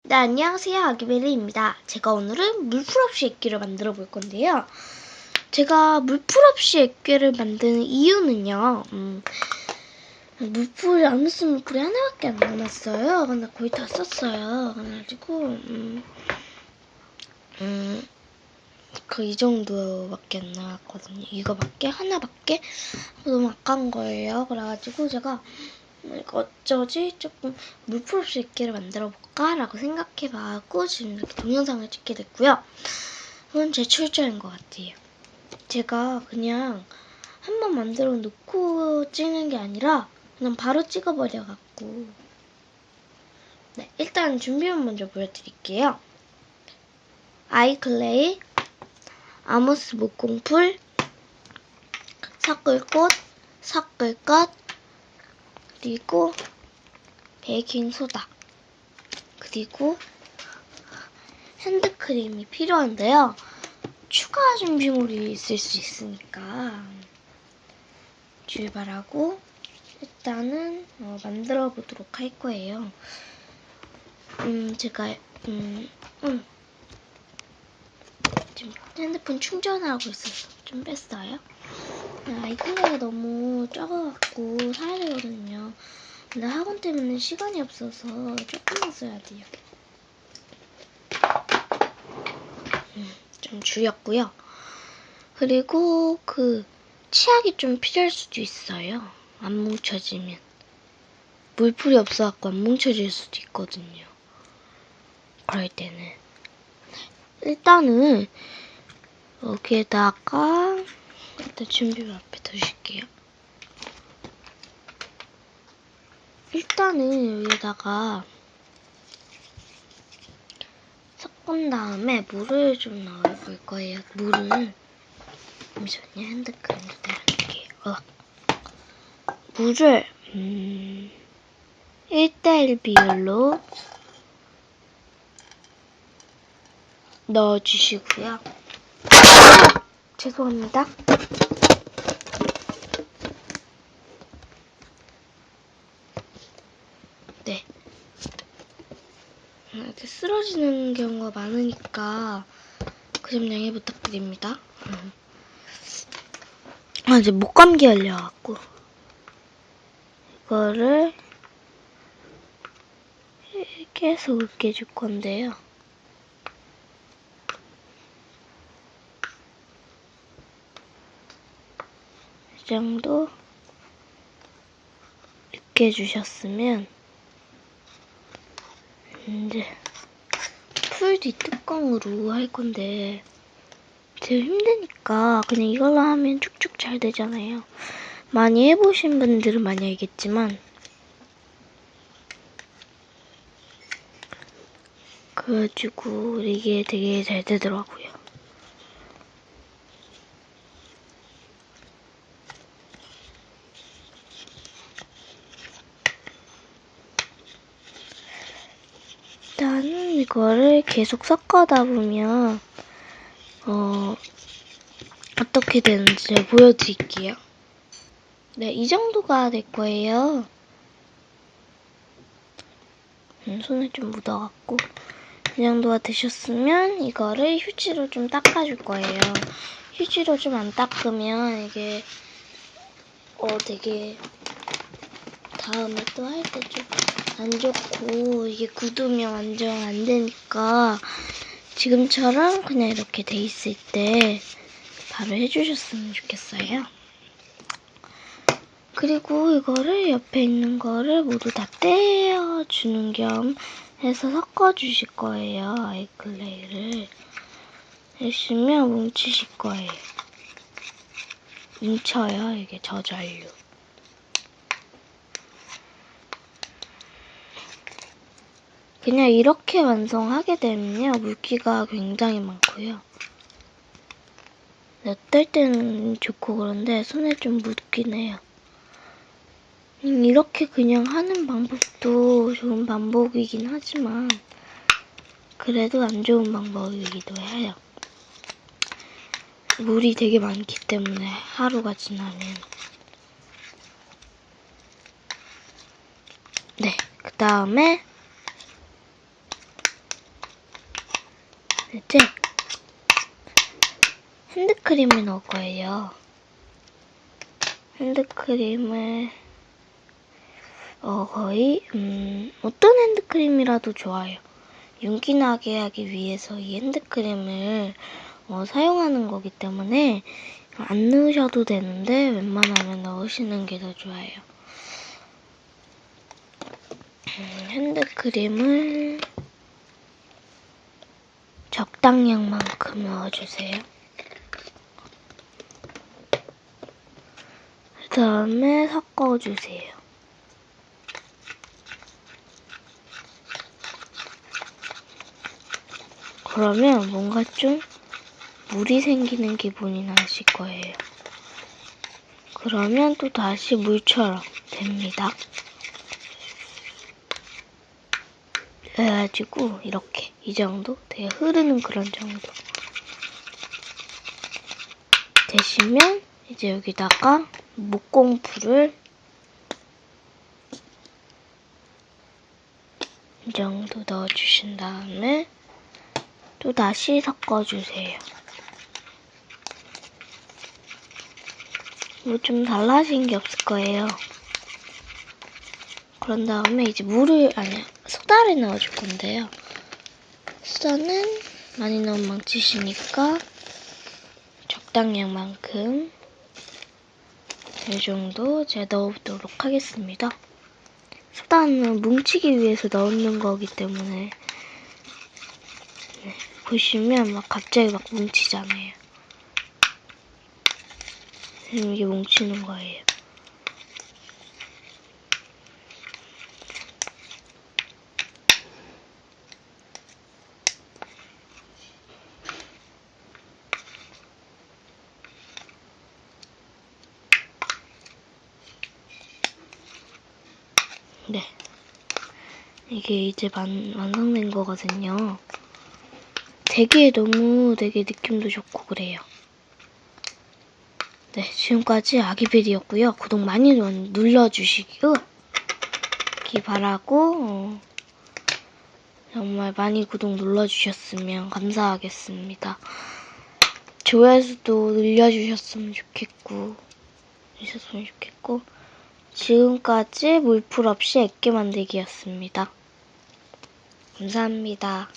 네, 안녕하세요. 아기베리입니다. 제가 오늘은 물풀 없이 액괴를 만들어 볼 건데요. 제가 물풀 없이 액괴를 만드는 이유는요. 물풀이 안 쓴 물풀이 하나밖에 안 남았어요. 근데 거의 다 썼어요. 그래가지고 이 정도밖에 안 나왔거든요. 이거밖에 하나밖에 너무 아까운 거예요. 그래가지고 제가 어쩌지? 조금 물풀 없이 액괴를 만들어 볼까? 라고 생각해봐고 지금 이렇게 동영상을 찍게 됐고요. 이건 제 출처인 것 같아요. 제가 그냥 한번 만들어 놓고 찍는 게 아니라 그냥 바로 찍어버려갖고. 네, 일단 준비물 먼저 보여드릴게요. 아이클레이, 아모스 목공풀, 섞을꽃, 섞을것, 그리고 베이킹소다, 그리고 핸드크림이 필요한데요. 추가 준비물이 있을 수 있으니까 출발하고 일단은 만들어 보도록 할 거예요. 제가 지금 핸드폰 충전을 하고 있어서 좀 뺐어요. 아이클레이가 너무 작아갖고 사야 되거든요. 근데 학원 때문에 시간이 없어서 조금만 써야 돼요. 좀 줄였고요. 그리고 치약이 좀 필요할 수도 있어요. 안 뭉쳐지면. 물풀이 없어갖고 안 뭉쳐질 수도 있거든요. 그럴 때는. 일단은 여기에다가 일단 준비물 앞에 두실게요. 일단은 여기다가 섞은 다음에 물을 좀 넣어볼 거예요. 물을 잠시만요. 핸드크림도 내려놓을게요. 물을 1:1 비율로 넣어주시고요. 죄송합니다. 네. 이렇게 쓰러지는 경우가 많으니까 그 점 양해 부탁드립니다. 이제 목감기 걸려갖고 이거를 계속 으깨 줄 건데요. 이 정도 으깨 주셨으면 이제 풀 뒷뚜껑으로 할 건데 되게 힘드니까 그냥 이걸로 하면 쭉쭉 잘 되잖아요. 많이 해보신 분들은 많이 알겠지만 그래가지고 이게 되게 잘 되더라고요. 일단은 이거를 계속 섞어다 보면 어떻게 되는지 보여드릴게요. 네, 이 정도가 될 거예요. 손에 좀 묻어갖고 이 정도가 되셨으면 이거를 휴지로 좀 닦아줄 거예요. 휴지로 좀 안 닦으면 이게 되게 다음에 또 할 때 좀 안 좋고 이게 굳으면 완전 안 되니까 지금처럼 그냥 이렇게 돼 있을 때 바로 해주셨으면 좋겠어요. 그리고 이거를 옆에 있는 거를 모두 다 떼어주는 겸 해서 섞어주실 거예요. 아이클레이를 해주시면 뭉치실 거예요. 뭉쳐요. 이게 저절로. 그냥 이렇게 완성하게 되면요. 물기가 굉장히 많고요. 어떨 때는 좋고 그런데 손에 좀 묻긴 해요. 이렇게 그냥 하는 방법도 좋은 방법이긴 하지만 그래도 안 좋은 방법이기도 해요. 물이 되게 많기 때문에 하루가 지나면. 네, 그 다음에 이제 핸드크림을 넣을 거예요. 핸드크림을 거의 어떤 핸드크림이라도 좋아요. 윤기 나게 하기 위해서 이 핸드크림을 사용하는 거기 때문에 안 넣으셔도 되는데 웬만하면 넣으시는 게 더 좋아요. 핸드크림을 적당량만큼 넣어주세요. 그 다음에 섞어주세요. 그러면 뭔가 좀 물이 생기는 기분이 나실 거예요. 그러면 또 다시 물처럼 됩니다. 그래가지고 이렇게 이 정도 되게 흐르는 그런 정도 되시면 이제 여기다가 목공풀을 이 정도 넣어주신 다음에 또 다시 섞어주세요. 뭐 좀 달라진 게 없을 거예요. 그런 다음에 이제 소다를 넣어줄 건데요. 소다는 많이 넣으면 망치시니까 적당량만큼 이 정도 제가 넣어보도록 하겠습니다. 소다는 뭉치기 위해서 넣는 거기 때문에 보시면 막 갑자기 막 뭉치잖아요. 이게 뭉치는 거예요. 네. 이게 이제 완성된 거거든요. 되게 느낌도 좋고 그래요. 네, 지금까지 아기베리였고요. 구독 많이 눌러주시기 바라고 정말 많이 구독 눌러주셨으면 감사하겠습니다. 조회수도 늘려주셨으면 좋겠고 지금까지 물풀 없이 액기 만들기였습니다. 감사합니다.